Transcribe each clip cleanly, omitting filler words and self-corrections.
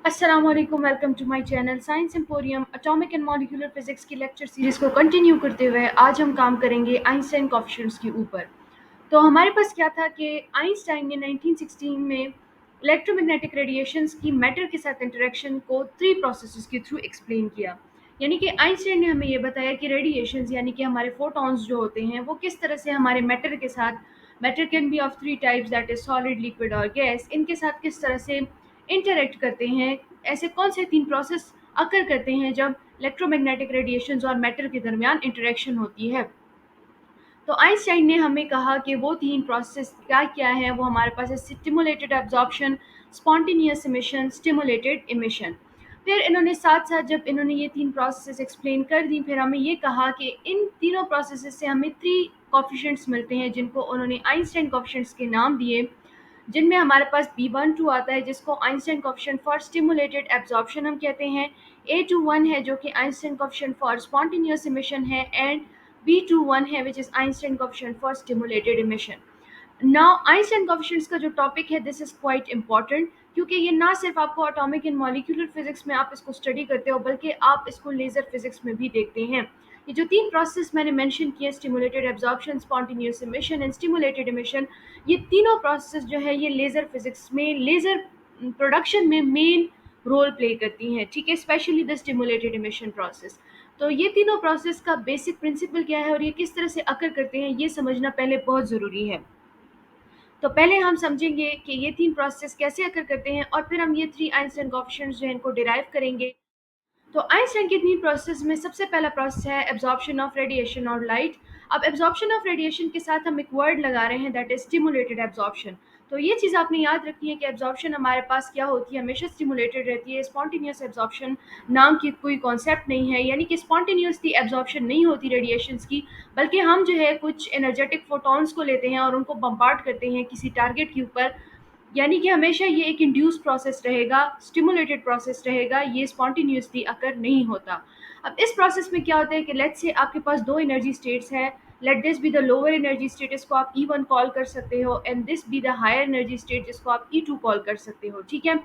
अस्सलाम वालेकुम, welcome to my channel Science Emporium. Atomic and molecular physics की lecture series को कंटिन्यू करते हुए आज हम काम करेंगे आइंस्टाइन कोएफिशिएंट्स के ऊपर। तो हमारे पास क्या था कि आइंस्टाइन ने 1916 में इलेक्ट्रोमैग्नेटिक रेडिएशंस की मैटर के साथ इंटरेक्शन को थ्री प्रोसेसेस के थ्रू एक्सप्लेन किया। यानी कि आइंस्टाइन ने हमें ये बताया कि रेडिएशंस यानी कि हमारे फोटॉन्स जो होते हैं वो किस तरह से हमारे मैटर के साथ, matter can be of three types that is solid, liquid और गैस, इनके साथ किस तरह से इंटरेक्ट करते हैं। ऐसे कौन से तीन प्रोसेस अकर करते हैं जब इलेक्ट्रोमैग्नेटिक रेडिएशंस और मैटर के दरमियान इंटरेक्शन होती है। तो आइंस्टाइन ने हमें कहा कि वो तीन प्रोसेस क्या क्या है। वो हमारे पास है stimulated absorption, spontaneous emission, stimulated emission. फिर इन्होंने साथ साथ जब इन्होंने ये तीन प्रोसेस एक्सप्लेन कर दी, फिर हमें ये कहा कि इन तीनों प्रोसेस से हमें थ्री कॉफिशेंट्स मिलते हैं जिनको उन्होंने आइंस्टाइन कॉफिशेंट्स के नाम दिए, जिनमें हमारे पास B12 आता है जिसको Einstein coefficient for stimulated absorption हम कहते हैं। A21 है जो कि Einstein coefficient for spontaneous emission है, एंड B21 है which is Einstein coefficient for stimulated emission. Now Einstein coefficients का जो टॉपिक है दिस इज क्वाइट इंपॉर्टेंट, क्योंकि ये ना सिर्फ आपको एटॉमिक एंड मॉलिक्यूलर फिजिक्स में आप इसको स्टडी करते हो बल्कि आप इसको लेजर फिजिक्स में भी देखते हैं। ये जो तीन प्रोसेस मैंने मेंशन किए, stimulated absorption, spontaneous emission and stimulated emission, ये तीनों प्रोसेस जो है ये लेजर फिजिक्स में, लेजर प्रोडक्शन में मेन रोल प्ले करती हैं। ठीक है, specially the stimulated emission process. तो ये तीनों प्रोसेस का बेसिक प्रिंसिपल क्या है और ये किस तरह से अकर करते हैं ये समझना पहले बहुत ज़रूरी है। तो पहले हम समझेंगे कि ये तीन प्रोसेस कैसे अकर करते हैं और फिर हम ये थ्री आइंस्टाइन कोएफिशिएंट्स जो हैं इनको डिराइव करेंगे। तो आइंस्टाइन के तीन प्रोसेस में सबसे पहला प्रोसेस है एब्जॉर्प्शन ऑफ रेडिएशन और लाइट। अब एब्जॉर्प्शन ऑफ रेडिएशन के साथ हम एक वर्ड लगा रहे हैं दैट इज स्टिमुलेटेड एब्जॉर्प्शन। तो ये चीज़ आपने याद रखनी है कि एब्जॉर्प्शन हमारे पास क्या होती है, हमेशा स्टिमुलेटेड रहती है। स्पॉन्टेनियस एब्जॉर्प्शन नाम की कोई कॉन्सेप्ट नहीं है, यानी कि स्पॉन्टेनियसली एब्जॉर्प्शन नहीं होती रेडिएशंस की, बल्कि हम जो है कुछ एनर्जेटिक फोटॉन्स को लेते हैं और उनको बम्बार्ड करते हैं किसी टारगेट के ऊपर। यानी कि हमेशा ये एक इंड्यूस प्रोसेस रहेगा, स्टिमुलेटेड प्रोसेस रहेगा, ये स्पॉन्टेनियसली अकर नहीं होता। अब इस प्रोसेस में क्या होता है कि लेट्स से आपके पास दो एनर्जी स्टेट्स हैं। Let this be the lower energy state, इसको आप E1 कॉल कर सकते हो, and this be the higher energy state जिसको आप E2 कॉल कर सकते हो। ठीक है,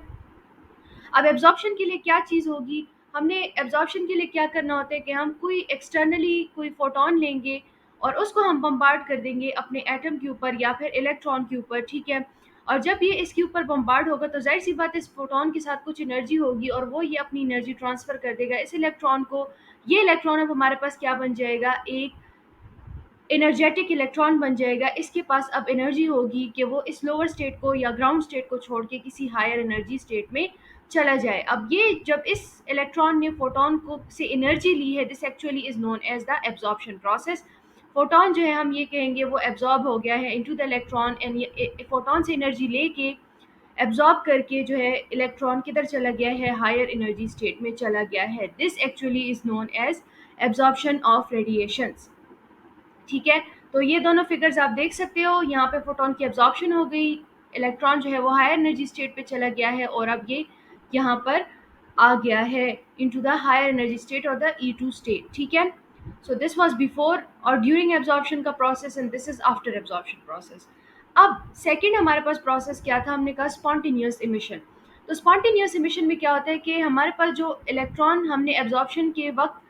अब एब्जॉर्प्शन के लिए क्या चीज़ होगी, हमने एब्जॉर्प्शन के लिए क्या करना होता है कि हम कोई एक्सटर्नली कोई फोटोन लेंगे और उसको हम बम्बार्ड कर देंगे अपने एटम के ऊपर या फिर इलेक्ट्रॉन के ऊपर। ठीक है, और जब ये इसके ऊपर बम्बार्ड होगा तो जाहिर सी बात है इस फोटोन के साथ कुछ एनर्जी होगी और वो ये अपनी एनर्जी ट्रांसफ़र कर देगा इस इलेक्ट्रॉन को। ये इलेक्ट्रॉन अब हमारे पास क्या बन जाएगा, एक एनर्जेटिक इलेक्ट्रॉन बन जाएगा। इसके पास अब एनर्जी होगी कि वो इस लोअर स्टेट को या ग्राउंड स्टेट को छोड़ के किसी हायर एनर्जी स्टेट में चला जाए। अब ये जब इस इलेक्ट्रॉन ने फोटोन को से एनर्जी ली है, this actually is known as the absorption process. Photon जो है हम ये कहेंगे वो एब्जॉर्ब हो गया है इनटू द इलेक्ट्रॉन, एंड ये फोटोन से एनर्जी लेके एब्जॉर्ब करके जो है इलेक्ट्रॉन किधर चला गया है, हायर एनर्जी स्टेट में चला गया है। This actually is known as absorption of radiations. ठीक है, तो ये दोनों फिगर्स आप देख सकते हो, यहाँ पे फोटोन की एब्जॉर्प्शन हो गई, इलेक्ट्रॉन जो है वो हायर एनर्जी स्टेट पे चला गया है और अब ये यहाँ पर आ गया है into the higher energy state और द E2 स्टेट। ठीक है, सो दिस वाज बिफोर और ड्यूरिंग एब्जॉर्प्शन का process and this is after absorption process. अब सेकंड हमारे पास प्रोसेस क्या था, हमने कहा स्पॉन्टेनियस इमिशन। तो स्पॉन्टेनियस इमिशन में क्या होता है कि हमारे पास जो इलेक्ट्रॉन हमने एब्जॉर्प्शन के वक्त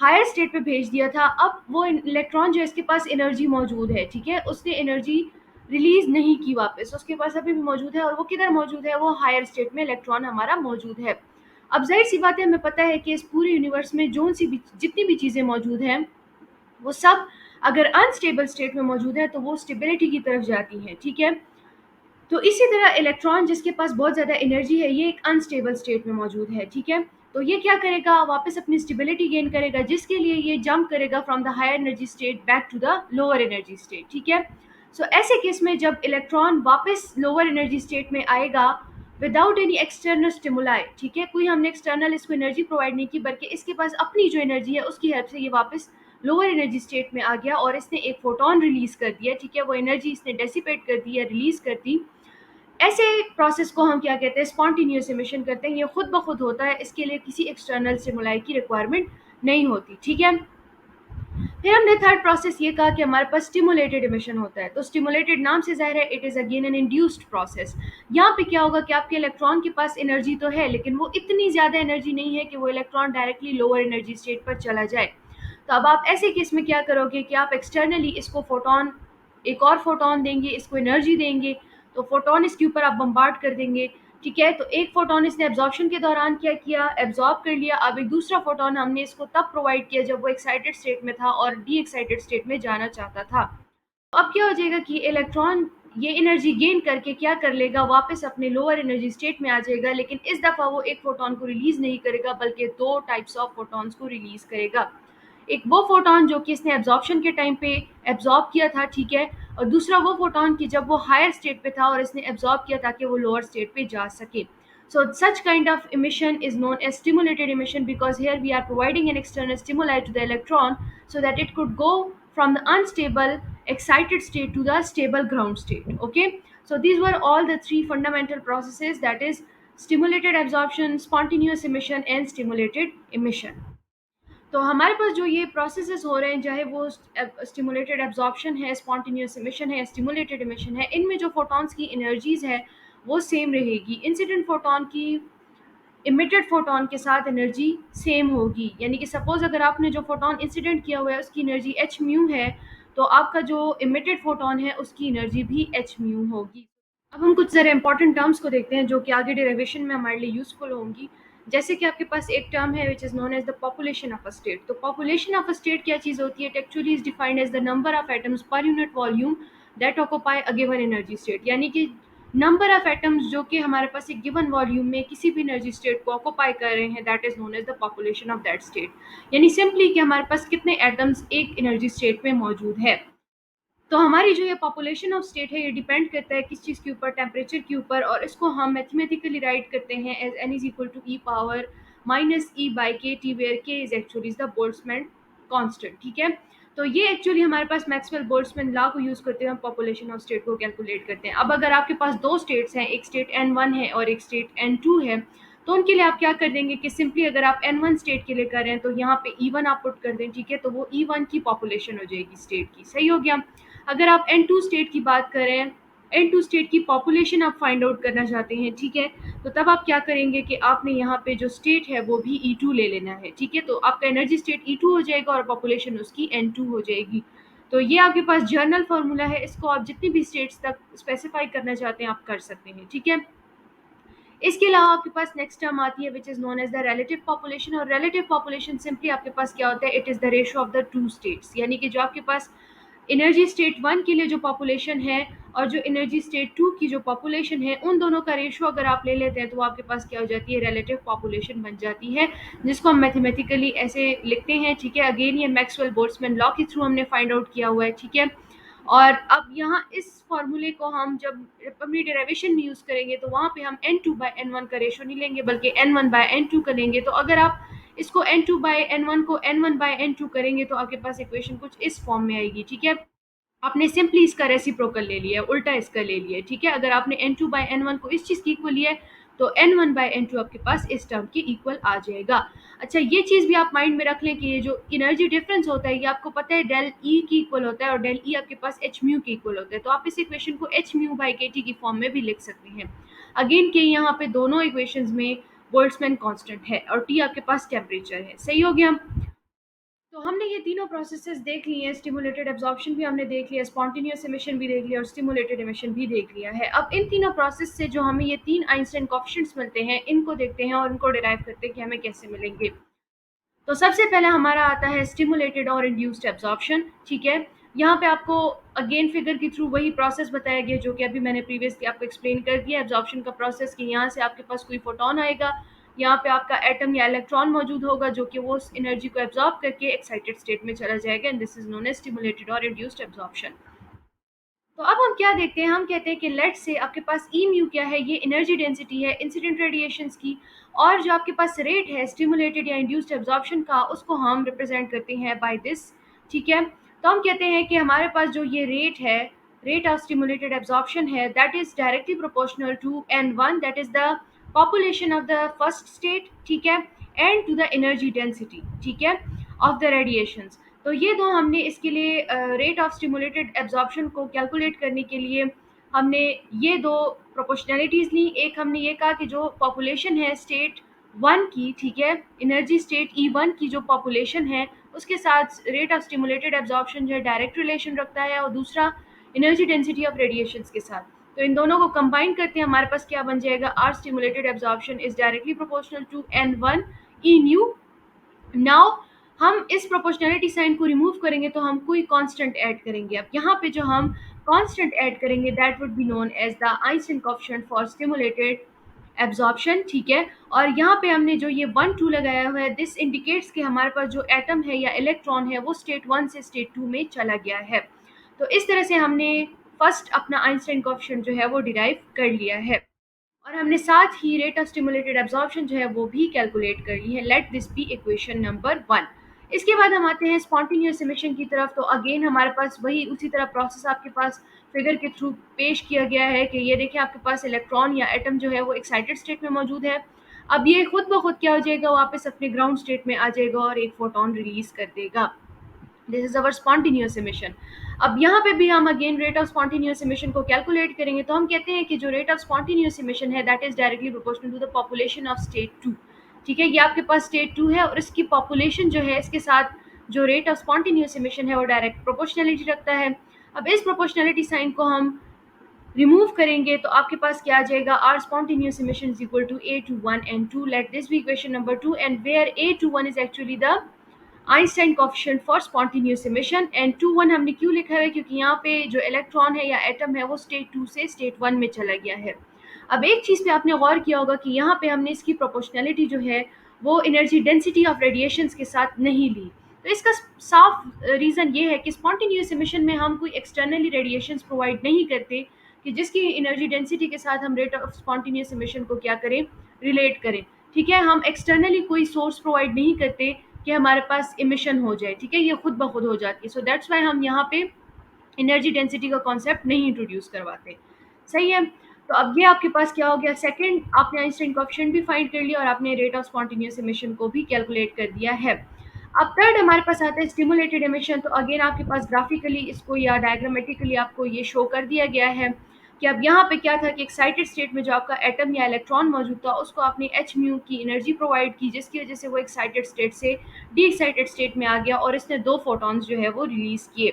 हायर स्टेट पे भेज दिया था, अब वो इलेक्ट्रॉन जो है इसके पास एनर्जी मौजूद है। ठीक है, उसने एनर्जी रिलीज नहीं की वापस, उसके पास अभी भी मौजूद है और वो किधर मौजूद है, वो हायर स्टेट में इलेक्ट्रॉन हमारा मौजूद है। अब जाहिर सी बात है, हमें पता है कि इस पूरे यूनिवर्स में जो सी भी जितनी भी चीज़ें मौजूद हैं वो सब अगर अनस्टेबल स्टेट में मौजूद है तो वो स्टेबिलिटी की तरफ जाती हैं। ठीक है, तो इसी तरह इलेक्ट्रॉन जिसके पास बहुत ज़्यादा एनर्जी है ये एक अनस्टेबल स्टेट में मौजूद है। ठीक है, तो ये क्या करेगा, वापस अपनी स्टेबिलिटी गेन करेगा जिसके लिए ये जंप करेगा from the higher energy state back to the lower energy state. ठीक है, सो ऐसे केस में जब इलेक्ट्रॉन वापस लोअर एनर्जी स्टेट में आएगा विदाउट एनी एक्सटर्नल स्टिमुलाई, ठीक है, कोई हमने एक्सटर्नल इसको एनर्जी प्रोवाइड नहीं की बल्कि इसके पास अपनी जो एनर्जी है उसकी हेल्प से ये वापस लोअर एनर्जी स्टेट में आ गया और इसने एक फोटोन रिलीज कर दिया। ठीक है, वो एनर्जी इसने डेसिपेट कर दी या रिलीज कर दी। ऐसे प्रोसेस को हम क्या कहते हैं, स्पॉन्टेनियस इमिशन करते हैं। ये खुद ब खुद होता है, इसके लिए किसी एक्सटर्नल स्टिमुलाई की रिक्वायरमेंट नहीं होती। ठीक है, फिर हमने थर्ड प्रोसेस ये कहा कि हमारे पास स्टिमुलेटेड इमिशन होता है। तो स्टिमुलेटेड नाम से ज़ाहिर है it is again an induced process. यहाँ पे क्या होगा कि आपके इलेक्ट्रॉन के पास एनर्जी तो है, लेकिन वो इतनी ज़्यादा एनर्जी नहीं है कि वो electron directly lower energy state पर चला जाए। तो अब आप ऐसे केस में क्या करोगे कि आप एक्सटर्नली इसको फोटोन, एक और फोटोन देंगे, इसको एनर्जी देंगे। तो फोटोन इसके ऊपर आप बम्बार्ड कर देंगे। ठीक है, तो एक फोटोन इसने एब्जॉर्प्शन के दौरान क्या किया, एब्जॉर्ब कर लिया। अब एक दूसरा फोटोन हमने इसको तब प्रोवाइड किया जब वो एक्साइटेड स्टेट में था और डी एक्साइटेड स्टेट में जाना चाहता था। अब क्या हो जाएगा कि इलेक्ट्रॉन ये एनर्जी गेन करके क्या कर लेगा, वापस अपने लोअर एनर्जी स्टेट में आ जाएगा, लेकिन इस दफ़ा वो एक फोटोन को रिलीज नहीं करेगा बल्कि दो टाइप्स ऑफ फोटॉन्स को रिलीज करेगा। एक वो फोटोन जो कि इसने एब्जॉर्प्शन के टाइम पे एब्जॉर्ब किया था, ठीक है, और दूसरा वो फोटोन कि जब वो हायर स्टेट पे था और इसने एब्जॉर्ब किया ताकि वो लोअर स्टेट पे जा सके। So such kind of emission is known as stimulated emission because here we are providing an external stimuli to the electron so that it could go from the unstable excited state to the stable ground state. Okay, so these were all the three fundamental processes, that is stimulated absorption, spontaneous emission and stimulated emission. तो हमारे पास जो ये processes हो रहे हैं, चाहे वो stimulated absorption है, स्पॉन्टेनियस इमिशन है, स्टिमुलेटेड इमिशन है, इनमें जो फोटॉन्स की एनर्जीज है वो सेम रहेगी। इंसिडेंट फोटोन की इमिटेड फोटोन के साथ एनर्जी सेम होगी, यानी कि सपोज अगर आपने जो फोटोन इंसिडेंट किया हुआ है उसकी एनर्जी एच म्यू है, तो आपका जो इमिटेड फोटोन है उसकी एनर्जी भी एच म्यू होगी। अब हम कुछ ज़रा इंपॉर्टेंट टर्म्स को देखते हैं जो कि आगे डेरिवेशन में हमारे लिए यूज़फुल होंगी। जैसे कि आपके पास एक टर्म है which is known as the population of a state. तो पॉपुलेशन ऑफ अ स्टेट क्या चीज़ होती है, it actually is defined as the number of atoms per unit volume that occupy a given energy state, यानी कि number of atoms जो कि हमारे पास एक गिवन वॉल्यूम में किसी भी एनर्जी स्टेट को ऑक्यूपाई कर रहे हैं, that is known as the population of that state. यानी सिंपली कि हमारे पास कितने एटम्स एक एनर्जी स्टेट में मौजूद है। तो हमारी जो ये पॉपुलेशन ऑफ स्टेट है ये डिपेंड करता है किस चीज़ के ऊपर, टेम्परेचर के ऊपर, और इसको हम मैथमेटिकली राइट करते हैं as N is equal to e power minus E by k T, where k is actually the Boltzmann constant. ठीक है, तो ये एक्चुअली हमारे पास मैक्सवेल बोल्ट्जमैन लॉ को यूज़ करते हुए हम पॉपुलेशन ऑफ स्टेट को कैलकुलेट करते हैं। अब अगर आपके पास दो स्टेट्स हैं, एक स्टेट N1 है और एक स्टेट N2 है, तो उनके लिए आप क्या कर देंगे कि सिंपली अगर आप N1 स्टेट के लिए कर रहे हैं तो यहाँ पे E1 आप पुट कर दें। ठीक है, तो वो E1 की पॉपुलेशन हो जाएगी स्टेट की। सही हो गया। अगर आप N2 स्टेट की बात करें, N2 स्टेट की पॉपुलेशन आप फाइंड आउट करना चाहते हैं, ठीक है, तो तब आप क्या करेंगे कि आपने यहाँ पे जो स्टेट है वो भी E2 ले लेना है। ठीक है, तो आपका एनर्जी स्टेट E2 हो जाएगा और पॉपुलेशन उसकी N2 हो जाएगी। तो ये आपके पास जर्नल फार्मूला है, इसको आप जितनी भी स्टेट्स तक स्पेसिफाई करना चाहते हैं आप कर सकते हैं। ठीक है, इसके अलावा आपके पास नेक्स्ट टर्म आती है which is known as the relative population. और रिलेटिव पॉपुलेशन सिंपली आपके पास क्या होता है, it is the ratio of the two states, यानी कि जो आपके पास एनर्जी स्टेट 1 के लिए जो पॉपुलेशन है और जो एनर्जी स्टेट 2 की जो पॉपुलेशन है, उन दोनों का रेशियो अगर आप ले लेते हैं तो आपके पास क्या हो जाती है, रिलेटिव पॉपुलेशन बन जाती है, जिसको हम मैथमेटिकली ऐसे लिखते हैं। ठीक है, अगेन ये मैक्सवेल बोल्ट्जमैन लॉ के थ्रू हमने फाइंड आउट किया हुआ है। ठीक है, और अब यहाँ इस फॉर्मूले को हम जब अपनी डेरिवेशन में यूज़ करेंगे तो वहाँ पे हम N2/N1 का रेशो नहीं लेंगे बल्कि N1/N2 का लेंगे। तो अगर आप इसको N2/N1 को N1/N2 करेंगे तो आपके पास इक्वेशन कुछ इस फॉर्म में आएगी। ठीक है, आपने सिंपली इसका रेसिप्रोकल ले लिया है, उल्टा इसका ले लिया है। ठीक है, अगर आपने N2/N1 को इस चीज़ की इक्वल लिया है तो N1/N2 आपके पास इस टर्म के इक्वल आ जाएगा। अच्छा, ये चीज़ भी आप माइंड में रख लें कि ये जो एनर्जी डिफरेंस होता है ये आपको पता है डेल ई की इक्वल होता है और डेल ई आपके पास एच म्यू के इक्वल होता है। तो आप इस इक्वेशन को H mu by k T की फॉर्म में भी लिख सकते हैं। अगेन के यहाँ पे दोनों इक्वेशंस में बोल्ट्जमैन कांस्टेंट है और टी आपके पास टेम्परेचर है। सही हो गया। तो हमने ये तीनों प्रोसेसेस देख लिए हैं, स्टिमुलेटेड एब्जॉर्प्शन भी हमने देख लिया, स्पॉन्टेनियस इमिशन भी देख लिया और स्टिमुलेटेड इमिशन भी देख लिया है। अब इन तीनों प्रोसेस से जो हमें ये तीन आइंस्टाइन कोएफिशिएंट्स मिलते हैं इनको देखते हैं और इनको डिराइव करते हैं कि हमें कैसे मिलेंगे। तो सबसे पहले हमारा आता है स्टिमुलेटेड और इंड्यूस्ड एब्जॉर्प्शन। ठीक है, यहाँ पे आपको अगेन फिगर के थ्रू वही प्रोसेस बताया गया जो कि अभी मैंने प्रीवियसली आपको एक्सप्लेन कर दिया एब्जॉर्प्शन का प्रोसेस, कि यहाँ से आपके पास कोई फोटोन आएगा, यहाँ पे आपका एटम या इलेक्ट्रॉन मौजूद होगा जो कि वो उस एनर्जी को एब्जॉर्ब करके एक्साइटेड स्टेट में चला जाएगा, and this is known as stimulated और इंड्यूस्ड एब्जॉर्प्शन। तो अब हम क्या देखते हैं, हम कहते हैं कि लेट से आपके पास ई म्यू क्या है, ये एनर्जी डेंसिटी है इंसिडेंट रेडिएशंस की, और जो आपके पास रेट है स्टिमुलेटेड या इंड्यूस्ड एब्जॉर्प्शन का उसको हम रिप्रेजेंट करते हैं बाय दिस। ठीक है, तो हम कहते हैं कि हमारे पास जो ये रेट है, रेट ऑफ स्टिमुलेटेड एब्जॉर्प्शन है, that is directly proportional to N1, that is the population of the first state. ठीक है, and to the energy density, ठीक है, ऑफ द रेडिएशंस। तो ये दो हमने इसके लिए रेट ऑफ स्टिमुलेटेड एब्जॉर्प्शन को कैलकुलेट करने के लिए हमने ये दो प्रोपोर्शनैलिटीज़ ली। एक हमने ये कहा कि जो पॉपुलेशन है स्टेट वन की, ठीक है, एनर्जी स्टेट E1 की जो पॉपुलेशन है उसके साथ रेट ऑफ स्टिमुलेटेड एब्जॉर्प्शन जो है डायरेक्ट रिलेशन रखता है, और दूसरा एनर्जी डेंसिटी ऑफ रेडिएशंस के साथ। तो इन दोनों को कंबाइन करते हैं हमारे पास क्या बन जाएगा, R stimulated absorption is directly proportional to N1 E nu. Now हम इस प्रोपोर्शनैलिटी साइन को रिमूव करेंगे तो हम कोई कांस्टेंट ऐड करेंगे। अब यहाँ पे जो हम कांस्टेंट ऐड करेंगे that would be known as the Einstein coefficient for stimulated absorption, ठीक है। और यहाँ पे हमने जो ये 1 2 लगाया हुआ है, दिस इंडिकेट्स कि हमारे पास जो एटम है या इलेक्ट्रॉन है वो स्टेट 1 से स्टेट 2 में चला गया है। तो इस तरह से हमने फर्स्ट अपना आइंस्टाइन कोएफिशिएंट जो है वो डिराइव कर लिया है, और हमने साथ ही रेट ऑफ स्टिमुलेटेड एब्जॉर्प्शन जो है वो भी कैलकुलेट कर ली है। Let this be equation number 1। इसके बाद हम आते हैं स्पॉन्टेनियस इमिशन की तरफ। तो अगेन हमारे पास वही उसी तरह प्रोसेस आपके पास फिगर के थ्रू पेश किया गया है कि ये देखिए आपके पास इलेक्ट्रॉन या एटम जो है वो एक्साइटेड स्टेट में मौजूद है। अब ये खुद ब खुद क्या हो जाएगा, वापस अपने ग्राउंड स्टेट में आ जाएगा और एक फोटोन रिलीज कर देगा। This is our spontaneous emission. अब यहाँ पे भी हम again rate of spontaneous emission को कैलकुलेट करेंगे। तो हम कहते हैं कि जो रेट ऑफ स्पॉन्टेनियस इमिशन है that is directly proportional to the population of state 2, ठीक है। ये आपके पास स्टेट 2 है और इसकी पॉपुलेशन जो है इसके साथ जो रेट ऑफ स्पॉन्टेनियस इमिशन है वो डायरेक्ट प्रोपोर्शनलिटी रखता है। अब इस प्रोपोर्शनलिटी साइन को हम रिमूव करेंगे तो आपके पास क्या आ जाएगा, R spontaneous emission is equal to A21 and 2। Let this be equation number 2 and where A21 is actually the Einstein coefficient for spontaneous emission, and 21 हमने क्यों लिखा है, क्योंकि यहाँ पे जो इलेक्ट्रॉन है या एटम है वो स्टेट 2 से स्टेट 1 में चला गया है। अब एक चीज़ पे आपने गौर किया होगा कि यहाँ पे हमने इसकी प्रोपोर्शनैलिटी जो है वो एनर्जी डेंसिटी ऑफ रेडिएशंस के साथ नहीं ली। तो इसका साफ रीज़न ये है कि स्पॉन्टेनियस इमिशन में हम कोई एक्सटर्नली रेडिएशंस प्रोवाइड नहीं करते कि जिसकी एनर्जी डेंसिटी के साथ हम रेट ऑफ स्पॉन्टेनियस इमिशन को क्या करें, रिलेट करें, ठीक है। हम एक्सटर्नली कोई सोर्स प्रोवाइड नहीं करते कि हमारे पास इमिशन हो जाए, ठीक है, ये खुद ब खुद हो जाती है। सो दैट्स वाई हम यहाँ पे एनर्जी डेंसिटी का कॉन्सेप्ट नहीं इंट्रोड्यूस करवाते, सही है। तो अब ये आपके पास क्या हो गया, सेकंड आपने आइंस्टाइन कोएफिशिएंट भी फाइंड कर लिया और आपने रेट ऑफ स्पॉन्टेनियस इमिशन को भी कैलकुलेट कर दिया है। अब थर्ड हमारे पास आता है स्टिमुलेटेड इमिशन। तो अगेन आपके पास ग्राफिकली इसको या डायग्रामेटिकली आपको ये शो कर दिया गया है कि अब यहाँ पे क्या था कि एक्साइटेड स्टेट में जो आपका एटम या इलेक्ट्रॉन मौजूद था उसको आपने एच म्यू की एनर्जी प्रोवाइड की, जिसकी वजह से वो एक्साइटेड स्टेट से डी एक्साइटेड स्टेट में आ गया और इसने 2 फोटॉन्स जो है वो रिलीज़ किए।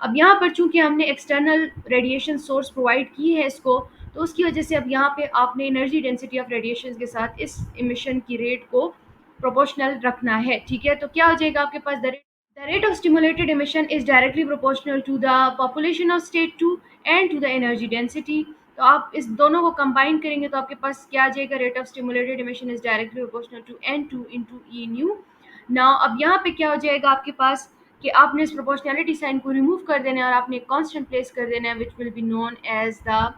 अब यहाँ पर चूंकि हमने एक्सटर्नल रेडिएशन सोर्स प्रोवाइड की है इसको, तो उसकी वजह से अब यहाँ पे आपने एनर्जी डेंसिटी ऑफ रेडिएशन के साथ इस इमिशन की रेट को प्रोपोर्शनल रखना है, ठीक है। तो क्या हो जाएगा आपके पास, the rate of stimulated emission is directly proportional to the population of state 2 and to the energy density। तो आप इस दोनों को कंबाइन करेंगे तो आपके पास क्या आ जाएगा, rate of stimulated emission is directly proportional to N2 into E nu. Now अब यहाँ पे क्या हो जाएगा आपके पास कि आपने इस प्रोपोर्शनैलिटी साइन को रिमूव कर देना है और आपने कांस्टेंट प्लेस कर देना है which will be known as the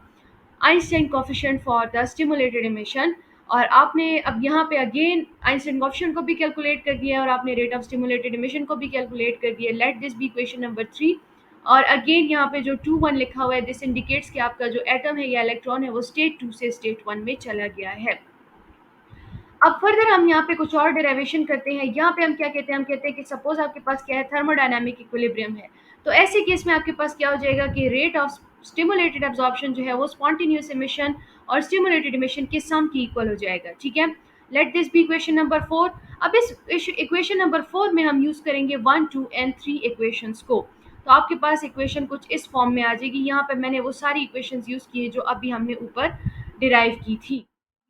Einstein coefficient for the stimulated emission. और आपने अब यहाँ पे अगेन आइंस्टाइन कोएफिशिएंट को भी कैलकुलेट कर दिया है और आपने रेट ऑफ स्टिमुलेटेड इमिशन को भी कैलकुलेट कर दिया। Let this be equation number 3। और अगेन यहाँ पे जो 2 1 लिखा हुआ है दिस इंडिकेट्स कि आपका जो एटम है या इलेक्ट्रॉन है वो स्टेट 2 से स्टेट 1 में चला गया है। अब फर्दर हम यहाँ पे कुछ और डेरिवेशन करते हैं। यहाँ पे हम क्या कहते हैं, हम कहते हैं कि सपोज आपके पास क्या है, थर्मोडायनामिक इक्विलिब्रियम है। तो ऐसे केस में आपके पास क्या हो जाएगा कि रेट ऑफ स्टिमुलेटेड एब्जॉर्प्शन जो है वो स्पॉन्टेनियस इमिशन और स्टिमुलेटेड इमिशन के सम की इक्वल हो जाएगा, ठीक है। Let this be equation number 4। अब इस इक्वेशन नंबर 4 में हम यूज़ करेंगे 1 2 and 3 इक्वेशंस को। तो आपके पास इक्वेशन कुछ इस फॉर्म में आ जाएगी। यहाँ पे मैंने वो सारी इक्वेशंस यूज़ की है जो अभी हमने ऊपर डिराइव की थी।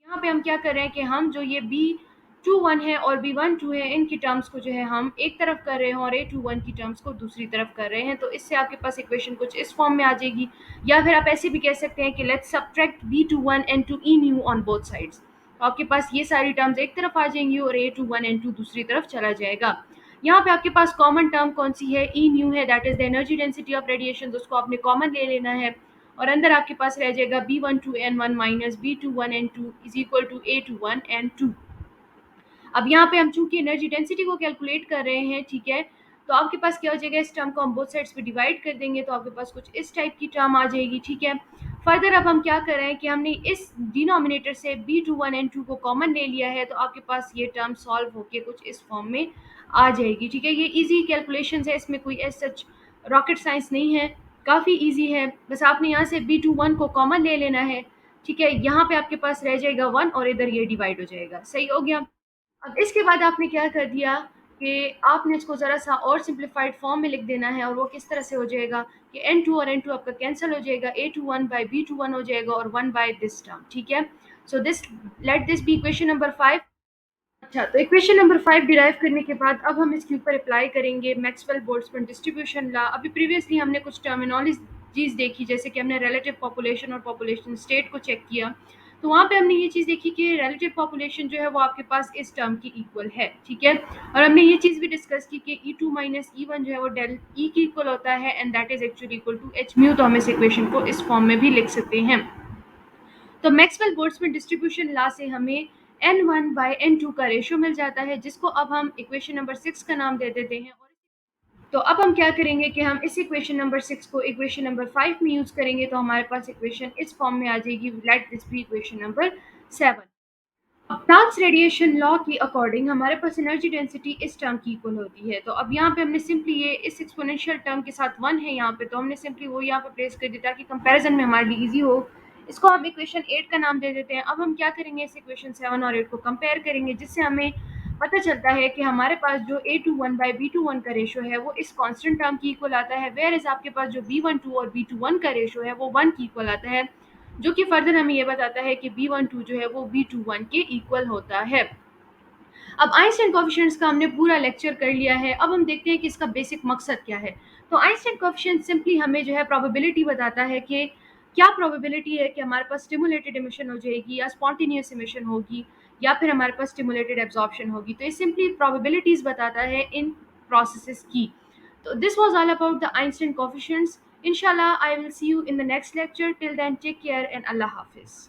यहाँ पे हम क्या कर रहे हैं कि हम जो ये B21 है और B12 है इनकी टर्म्स को जो है हम एक तरफ कर रहे हैं और A21 की टर्म्स को दूसरी तरफ कर रहे हैं। तो इससे आपके पास इक्वेशन कुछ इस फॉर्म में आ जाएगी, या फिर आप ऐसे भी कह सकते हैं कि let's subtract B21 and 2 E new on both sides. तो आपके पास ये सारी टर्म्स एक तरफ आ जाएंगी और A21 and 2 दूसरी तरफ चला जाएगा। यहाँ पे आपके पास कॉमन टर्म कौन सी है, E न्यू है, that is the energy density of radiation, तो उसको आपने कॉमन ले लेना है और अंदर आपके पास रह जाएगा B12 N1 minus B21 N2 is equal to A21 N2। अब यहाँ पे हम चूंकि एनर्जी डेंसिटी को कैलकुलेट कर रहे हैं, ठीक है, तो आपके पास क्या हो जाएगा, इस टर्म को हम बोथ साइड्स पे डिवाइड कर देंगे तो आपके पास कुछ इस टाइप की टर्म आ जाएगी, ठीक है। फर्दर अब हम क्या कर रहे हैं कि हमने इस डिनोमिनेटर से B21 N2 को कॉमन ले लिया है, तो आपके पास ये टर्म सॉल्व होके कुछ इस फॉर्म में आ जाएगी। ठीक है, ये इजी कैलकुलेशंस है, इसमें कोई एज सच रॉकेट साइंस नहीं है, काफ़ी इजी है। बस आपने यहाँ से B21 को कॉमन ले लेना है। ठीक है, यहाँ पे आपके पास रह जाएगा 1 और इधर ये डिवाइड हो जाएगा। सही हो गया। अब इसके बाद आपने क्या कर दिया कि आपने इसको ज़रा सा और सिंप्लीफाइड फॉर्म में लिख देना है, और वो किस तरह से हो जाएगा कि N2 और N2 आपका कैंसिल हो जाएगा, A21 बाई B21 हो जाएगा और 1 बाय दिस टर्म। ठीक है, so this, let this be equation number 5। अच्छा, तो इक्वेशन नंबर 5 डिराइव करने के बाद अब हम इसके ऊपर अप्लाई करेंगे मैक्सवेल बोल्ट्जमैन डिस्ट्रीब्यूशन लॉ। अभी प्रीवियसली हमने कुछ टर्मिनोलॉजीज देखी, जैसे कि हमने रिलेटिव पॉपुलेशन और पॉपुलेशन स्टेट को चेक किया। तो वहाँ पे हमने ये चीज़ देखी कि रिलेटिव पॉपुलेशन जो है वो आपके पास इस टर्म की इक्वल है। ठीक है, और हमने ये चीज़ भी डिस्कस की कि E2 माइनस E1 जो है वो डेल E की इक्वल होता है, and that is actually equal to H mu. तो हम इस इक्वेशन को इस फॉर्म में भी लिख सकते हैं। तो मैक्सवेल बोल्ट्जमैन डिस्ट्रीब्यूशन लॉ से हमें N1 बाई N2 का रेशियो मिल जाता है, जिसको अब हम इक्वेशन नंबर 6 का नाम दे देते हैं। तो अब हम क्या करेंगे कि हम इस इक्वेशन नंबर 6 को इक्वेशन नंबर 5 में यूज़ करेंगे, तो हमारे पास इक्वेशन इस फॉर्म में आ जाएगी। Let this be equation number 7। Planck's radiation law की अकॉर्डिंग हमारे पास एनर्जी डेंसिटी इस टर्म की इक्वल होती है। तो अब यहाँ पे हमने सिंपली ये इस एक्सपोनेंशियल टर्म के साथ 1 है यहाँ पे, तो हमने सिंपली वो यहाँ पे प्लेस कर दिया ताकि कंपैरिजन में हमारे लिए इजी हो। इसको हम इक्वेशन 8 का नाम दे देते हैं। अब हम क्या करेंगे, इस इक्वेशन 7 और 8 को कंपेयर करेंगे, जिससे हमें पता चलता है कि हमारे पास जो A21 बाई B21 का रेशो है वो इस कांस्टेंट टर्म की इक्वल आता है, वेयर इज आपके पास जो B12 और B21 का रेशो है वो 1 की इक्वल आता है, जो कि फर्दर हमें ये बताता है कि B12 जो है वो B21 के इक्वल होता है। अब आइंस्टाइन कोएफिशिएंट्स का हमने पूरा लेक्चर कर लिया है। अब हम देखते हैं कि इसका बेसिक मकसद क्या है। तो आइंस्टाइन कोएफिशिएंट सिंपली हमें जो है प्रोबेबिलिटी बताता है कि क्या प्रोबेबिलिटी है कि हमारे पास स्टिमुलेटेड इमिशन हो जाएगी या स्पॉन्टेनियस इमिशन होगी, या फिर हमारे पास स्टिमुलेटेड एब्जॉर्प्शन होगी। तो ये सिंपली प्रोबेबिलिटीज बताता है इन प्रोसेसेस की। तो this was all about the Einstein coefficients. Inshallah, I will see you in the next lecture. Till then, take care and Allah Hafiz.